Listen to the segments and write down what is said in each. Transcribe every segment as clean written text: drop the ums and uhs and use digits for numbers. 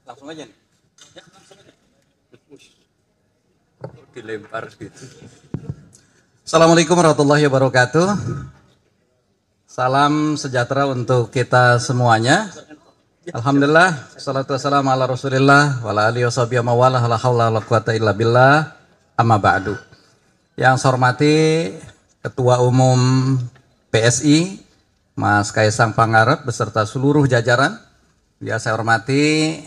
Langsung aja nih. Ya, langsung aja. Dilempar gitu. Assalamualaikum warahmatullahi wabarakatuh. Salam sejahtera untuk kita semuanya. Alhamdulillah, salatu wassalamu ala rasulillah wa ala alihi washabihi wa mawalah, la haula wala quwata illa billah, amma ba'du. Yang saya hormati Ketua Umum PSI, Mas Kaisang Pangarep beserta seluruh jajaran. Yang saya hormati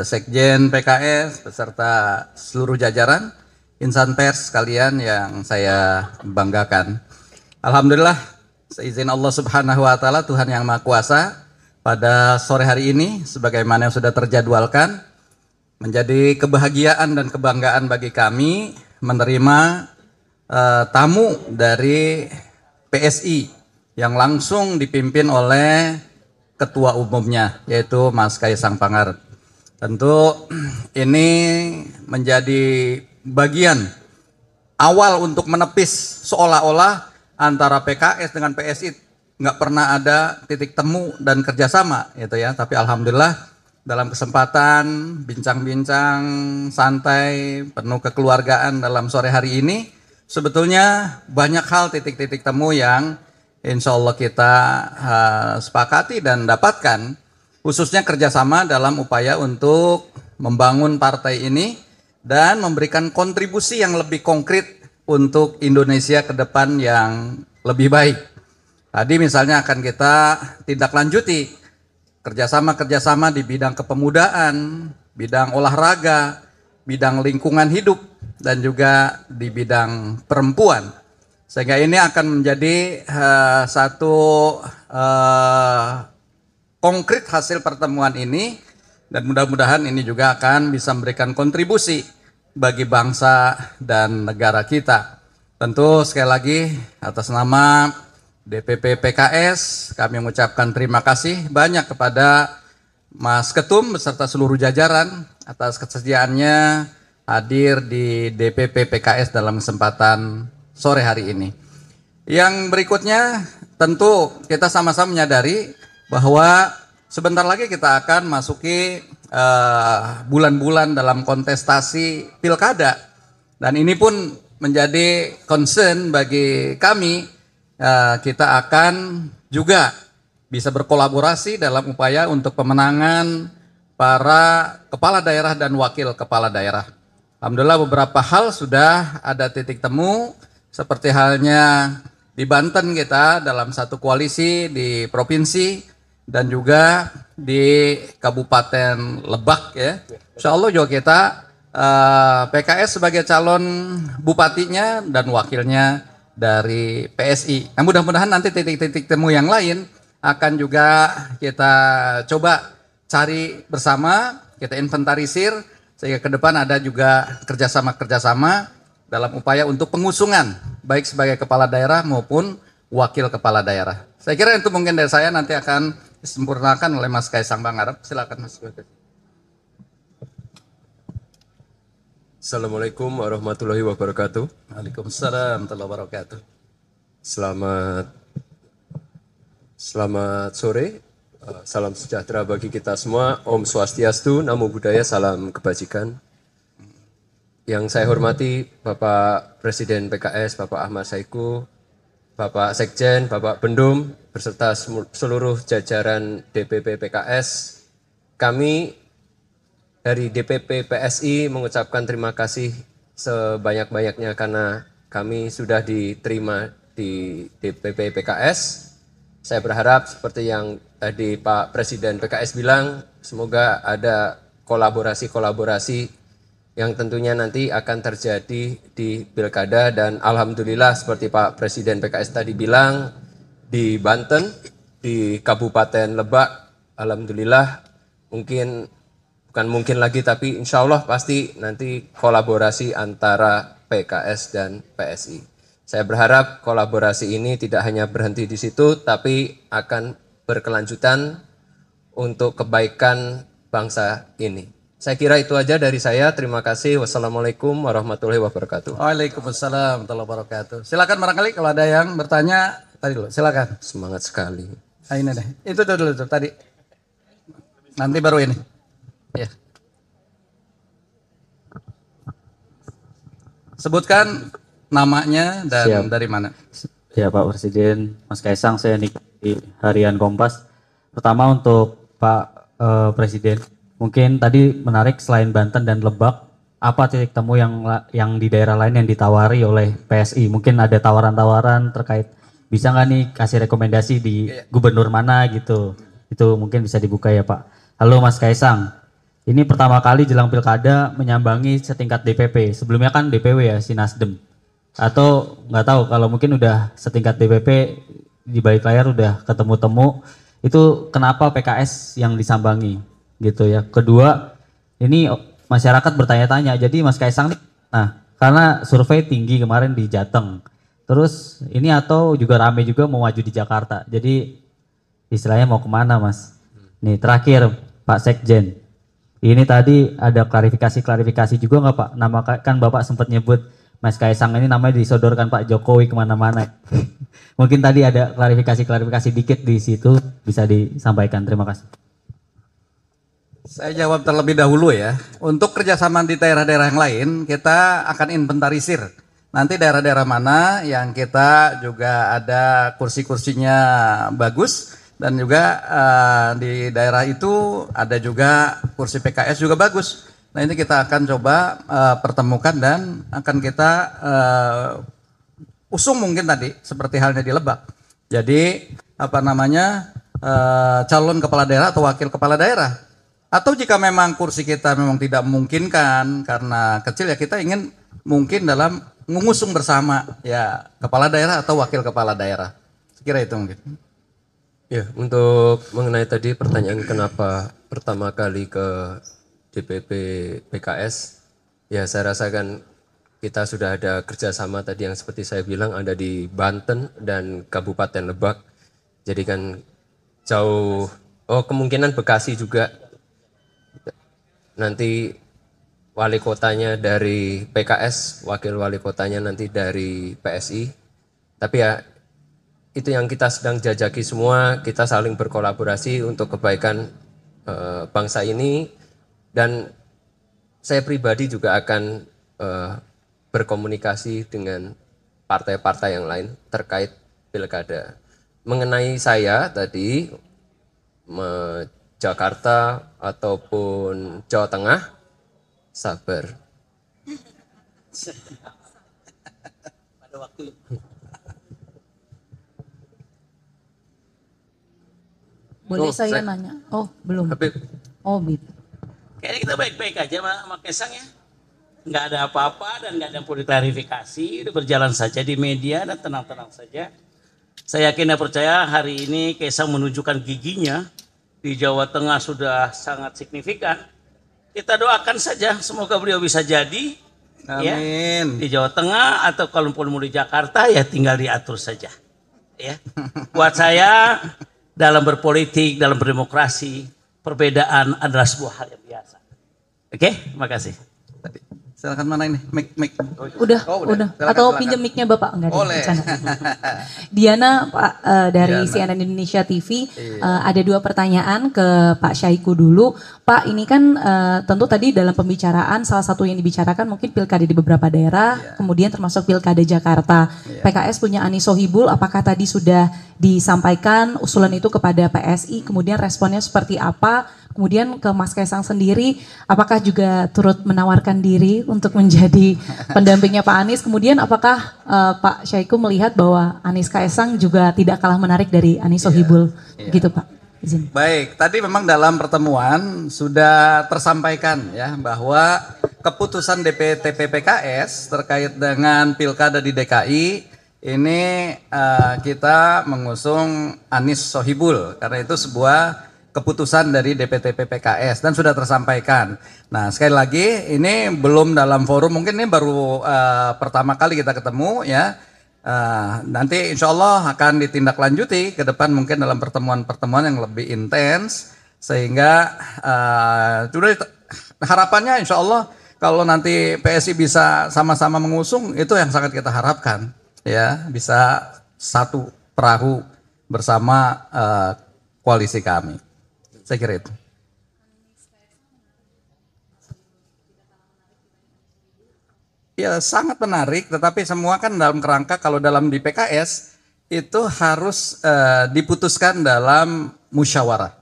Sekjen PKS beserta seluruh jajaran, insan pers sekalian yang saya banggakan. Alhamdulillah, seizin Allah Subhanahu wa taala, Tuhan yang Maha Kuasa, pada sore hari ini sebagaimana yang sudah terjadwalkan, menjadi kebahagiaan dan kebanggaan bagi kami menerima tamu dari PSI yang langsung dipimpin oleh ketua umumnya, yaitu Mas Kaisang Pangarep. Tentu ini menjadi bagian awal untuk menepis seolah-olah antara PKS dengan PSI nggak pernah ada titik temu dan kerjasama, gitu ya. Tapi alhamdulillah dalam kesempatan bincang-bincang santai penuh kekeluargaan dalam sore hari ini, sebetulnya banyak hal titik-titik temu yang insya Allah kita sepakati dan dapatkan, khususnya kerjasama dalam upaya untuk membangun partai ini dan memberikan kontribusi yang lebih konkret untuk Indonesia ke depan yang lebih baik. Tadi misalnya akan kita tindak lanjuti kerjasama di bidang kepemudaan, bidang olahraga, bidang lingkungan hidup, dan juga di bidang perempuan. Sehingga ini akan menjadi satu konkret hasil pertemuan ini, dan mudah-mudahan ini juga akan bisa memberikan kontribusi bagi bangsa dan negara kita. Tentu sekali lagi atas nama DPP PKS kami mengucapkan terima kasih banyak kepada Mas Ketum beserta seluruh jajaran atas kesediaannya hadir di DPP PKS dalam kesempatan sore hari ini. Yang berikutnya tentu kita sama-sama menyadari bahwa sebentar lagi kita akan masuki bulan-bulan dalam kontestasi pilkada, dan ini pun menjadi concern bagi kami. Kita akan juga bisa berkolaborasi dalam upaya untuk pemenangan para kepala daerah dan wakil kepala daerah. Alhamdulillah beberapa hal sudah ada titik temu, seperti halnya di Banten kita dalam satu koalisi di provinsi dan juga di Kabupaten Lebak, ya. Insya Allah juga kita PKS sebagai calon bupatinya dan wakilnya dari PSI. Nah, mudah-mudahan nanti titik-titik temu yang lain akan juga kita coba cari bersama, kita inventarisir sehingga ke depan ada juga kerjasama dalam upaya untuk pengusungan baik sebagai kepala daerah maupun wakil kepala daerah. Saya kira itu mungkin dari saya, nanti akan disempurnakan oleh Mas Kaisang Pangarep. Silakan Mas. Assalamualaikum warahmatullahi wabarakatuh. Waalaikumsalam warahmatullahi wabarakatuh. Selamat sore. Salam sejahtera bagi kita semua. Om Swastiastu, Namo Buddhaya, salam kebajikan. Yang saya hormati Bapak Presiden PKS, Bapak Ahmad Saiku, Bapak Sekjen, Bapak Bendum, beserta seluruh jajaran DPP PKS. Kami dari DPP PSI mengucapkan terima kasih sebanyak-banyaknya karena kami sudah diterima di DPP PKS. Saya berharap seperti yang tadi Pak Presiden PKS bilang, semoga ada kolaborasi yang tentunya nanti akan terjadi di pilkada, dan alhamdulillah seperti Pak Presiden PKS tadi bilang, di Banten, di Kabupaten Lebak, alhamdulillah bukan mungkin lagi, tapi insya Allah pasti nanti kolaborasi antara PKS dan PSI. Saya berharap kolaborasi ini tidak hanya berhenti di situ, tapi akan berkelanjutan untuk kebaikan bangsa ini. Saya kira itu aja dari saya. Terima kasih. Wassalamualaikum warahmatullahi wabarakatuh. Waalaikumsalam warahmatullahi wabarakatuh. Silakan barangkali kalau ada yang bertanya tadi dulu. Silakan. Semangat sekali. Nah, ini deh. Itu dulu tadi. Nanti baru ini. Ya. Sebutkan namanya dan Siap. dari mana. Ya Pak Presiden, Mas Kaisang, saya nikmati Harian Kompas. Pertama untuk Pak Presiden, mungkin tadi menarik selain Banten dan Lebak, apa titik temu yang di daerah lain yang ditawari oleh PSI? Mungkin ada tawaran-tawaran terkait bisa nggak nih kasih rekomendasi di gubernur mana gitu? Itu mungkin bisa dibuka ya Pak. Halo Mas Kaisang, ini pertama kali jelang pilkada menyambangi setingkat DPP. Sebelumnya kan DPW ya, si Nasdem. Atau nggak tahu kalau mungkin udah setingkat DPP di balik layar udah ketemu-temu, itu kenapa PKS yang disambangi gitu ya. Kedua, ini masyarakat bertanya-tanya, jadi Mas Kaisang nih, nah karena survei tinggi kemarin di Jateng, terus ini atau juga rame juga mau maju di Jakarta, jadi istilahnya mau kemana Mas? Nih terakhir Pak Sekjen, ini tadi ada klarifikasi juga nggak Pak? Nama kan Bapak sempat nyebut Mas Kaisang ini namanya disodorkan Pak Jokowi kemana-mana. Mungkin tadi ada klarifikasi dikit di situ bisa disampaikan. Terima kasih. Saya jawab terlebih dahulu ya. Untuk kerjasama di daerah-daerah yang lain, kita akan inventarisir. Nanti daerah-daerah mana yang kita juga ada kursi-kursinya bagus, dan juga di daerah itu ada juga kursi PKS juga bagus. Nah ini kita akan coba pertemukan dan akan kita usung mungkin tadi seperti halnya di Lebak. Jadi apa namanya calon kepala daerah atau wakil kepala daerah. Atau jika memang kursi kita memang tidak memungkinkan karena kecil ya kita ingin mungkin dalam mengusung bersama ya kepala daerah atau wakil kepala daerah. Sekira itu mungkin. Ya, untuk mengenai tadi pertanyaan kenapa pertama kali ke DPP PKS, ya saya rasakan kita sudah ada kerjasama tadi yang seperti saya bilang ada di Banten dan Kabupaten Lebak. Jadi kan jauh, kemungkinan Bekasi juga. Nanti wali kotanya dari PKS, wakil wali kotanya nanti dari PSI. Tapi ya itu yang kita sedang jajaki semua, kita saling berkolaborasi untuk kebaikan bangsa ini. Dan saya pribadi juga akan berkomunikasi dengan partai-partai yang lain terkait pilkada. Mengenai saya tadi, Jakarta ataupun Jawa Tengah, sabar. Pada waktu Boleh saya nanya? Oh, belum. Habib, Oh, gitu. kayaknya kita baik-baik aja sama Kaisang ya. Nggak ada apa-apa dan nggak ada yang perlu diklarifikasi. Udah berjalan saja di media dan tenang-tenang saja. Saya yakin dan percaya hari ini Kaisang menunjukkan giginya di Jawa Tengah sudah sangat signifikan. Kita doakan saja semoga beliau bisa jadi. Amin. Ya, di Jawa Tengah atau kalau mau di Jakarta ya tinggal diatur saja. Ya. Buat saya dalam berpolitik, dalam berdemokrasi, perbedaan adalah sebuah hal yang biasa. Oke, terima kasih. Silakan mana ini? Mic. Udah. Silakan, Atau silakan. pinjam mic-nya Bapak? Enggak ada. Boleh. Bercanda. Diana Pak dari Diana. CNN Indonesia TV. Ada dua pertanyaan ke Pak Syahiku dulu. Pak, ini kan tentu tadi dalam pembicaraan salah satu yang dibicarakan mungkin pilkada di beberapa daerah, kemudian termasuk pilkada Jakarta. PKS punya Anies Sohibul, apakah tadi sudah disampaikan usulan itu kepada PSI, kemudian responnya seperti apa? Kemudian ke Mas Kaisang sendiri, apakah juga turut menawarkan diri untuk menjadi pendampingnya Pak Anies? Kemudian apakah Pak Syahiku melihat bahwa Anies Kaisang juga tidak kalah menarik dari Anies Sohibul? Gitu Pak. Izin. Baik, tadi memang dalam pertemuan sudah tersampaikan ya bahwa keputusan DPTP PKS terkait dengan pilkada di DKI ini kita mengusung Anies Sohibul karena itu sebuah keputusan dari DPTP PKS dan sudah tersampaikan. Nah sekali lagi ini belum dalam forum, mungkin ini baru pertama kali kita ketemu ya. Nanti insya Allah akan ditindaklanjuti ke depan mungkin dalam pertemuan-pertemuan yang lebih intens sehingga harapannya insya Allah kalau nanti PSI bisa sama-sama mengusung itu yang sangat kita harapkan ya bisa satu perahu bersama koalisi kami. Saya kira itu. Ya sangat menarik, tetapi semua kan dalam kerangka kalau dalam di PKS itu harus diputuskan dalam musyawarah.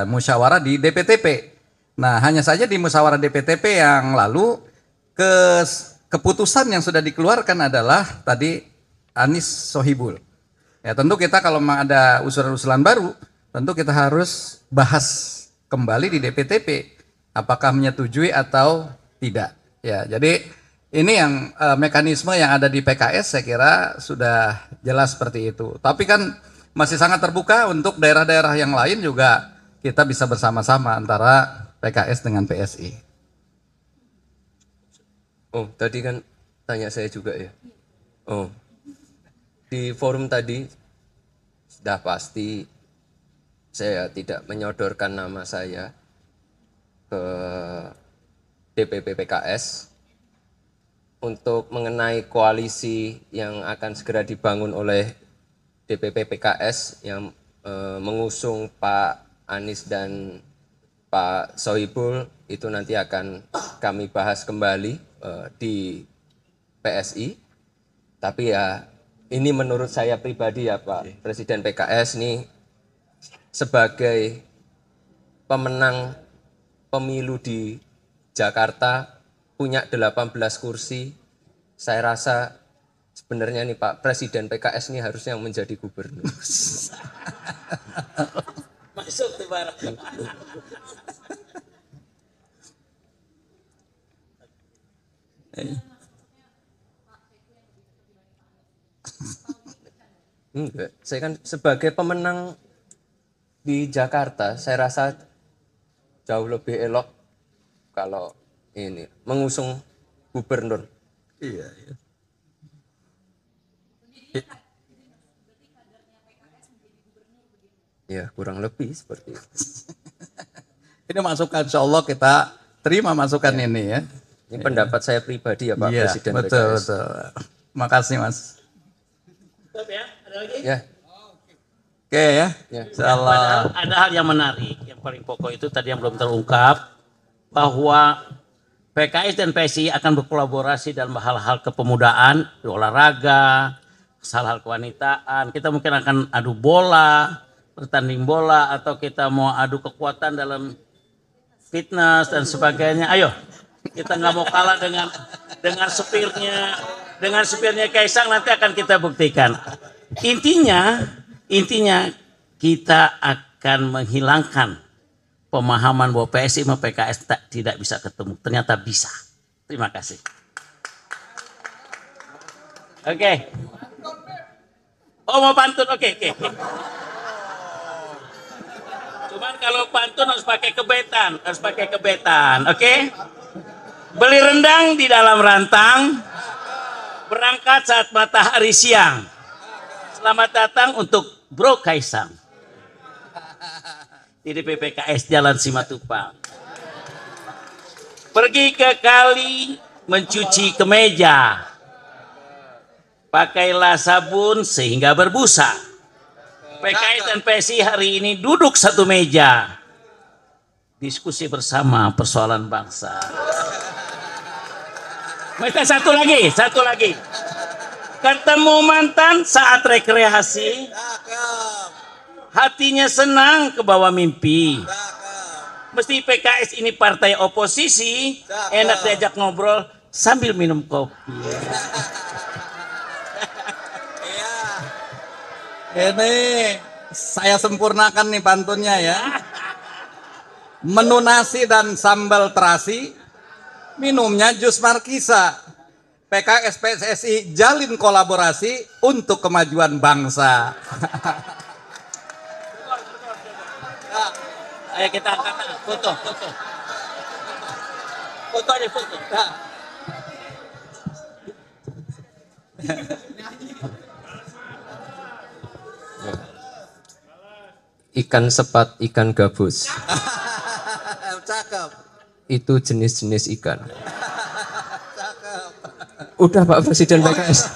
Musyawarah di DPTP. Nah, hanya saja di musyawarah DPTP yang lalu keputusan yang sudah dikeluarkan adalah tadi Anies Sohibul. Ya, tentu kita kalau memang ada usulan-usulan baru, tentu kita harus bahas kembali di DPTP apakah menyetujui atau tidak. Ya, jadi ini yang mekanisme yang ada di PKS saya kira sudah jelas seperti itu. Tapi kan masih sangat terbuka untuk daerah-daerah yang lain juga kita bisa bersama-sama antara PKS dengan PSI. Oh, tadi kan tanya saya juga ya. Oh, di forum tadi sudah pasti saya tidak menyodorkan nama saya ke DPP PKS untuk mengenai koalisi yang akan segera dibangun oleh DPP PKS yang mengusung Pak Anies dan Pak Sohibul, itu nanti akan kami bahas kembali di PSI. Tapi ya ini menurut saya pribadi ya Pak Presiden PKS nih sebagai pemenang pemilu di Jakarta punya 18 kursi. Saya rasa sebenarnya nih Pak Presiden PKS ini harusnya yang menjadi gubernur. Masuk tuh barang. Enggak, saya kan sebagai pemenang di Jakarta, saya rasa jauh lebih elok kalau ini mengusung gubernur. Iya, iya. Ya, kurang lebih seperti itu. Ini masukan, insya Allah kita terima masukan ini ya. Ini pendapat saya pribadi ya Pak Iya, Presiden betul, PKS. betul. Makasih Mas. Stop ya, ada lagi? Ya, Oke ya, Ya. insya Allah. Ada hal yang menarik, yang paling pokok itu tadi yang belum terungkap, bahwa PKS dan PSI akan berkolaborasi dalam hal-hal kepemudaan, di olahraga, hal-hal kewanitaan. Kita mungkin akan adu bola, bertanding bola, atau kita mau adu kekuatan dalam fitness dan sebagainya. Ayo, kita nggak mau kalah dengan supirnya Kaisang, nanti akan kita buktikan. Intinya kita akan menghilangkan pemahaman bahwa PSI sama PKS tidak bisa ketemu. Ternyata bisa. Terima kasih. Oke. Oh, mau pantun? Oke. Cuman kalau pantun harus pakai kebetan. Oke? Beli rendang di dalam rantang, berangkat saat matahari siang. Selamat datang untuk Bro Kaisang di DPPKS Jalan Simatupang. Pergi ke kali mencuci kemeja. Pakailah sabun sehingga berbusa. PKS dan PSI hari ini duduk satu meja. Diskusi bersama persoalan bangsa. Minta satu lagi. Ketemu mantan saat rekreasi. Hatinya senang ke bawah mimpi. Mesti PKS ini partai oposisi, enak diajak ngobrol sambil minum kopi. Ini saya sempurnakan nih pantunnya ya. Menu nasi dan sambal terasi, minumnya jus markisa. PKS PSSI jalin kolaborasi untuk kemajuan bangsa. Ayo kita angkat foto. Foto aja foto. ikan sepat, ikan gabus. Cakep. Itu jenis-jenis ikan. Udah Pak Presiden PKS.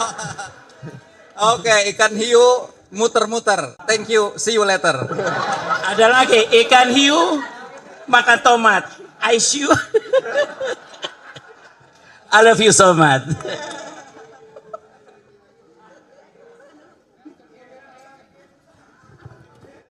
Oke, ikan hiu muter-muter. Thank you, see you later. Ada lagi ikan hiu makan tomat. ICU. I love you so much.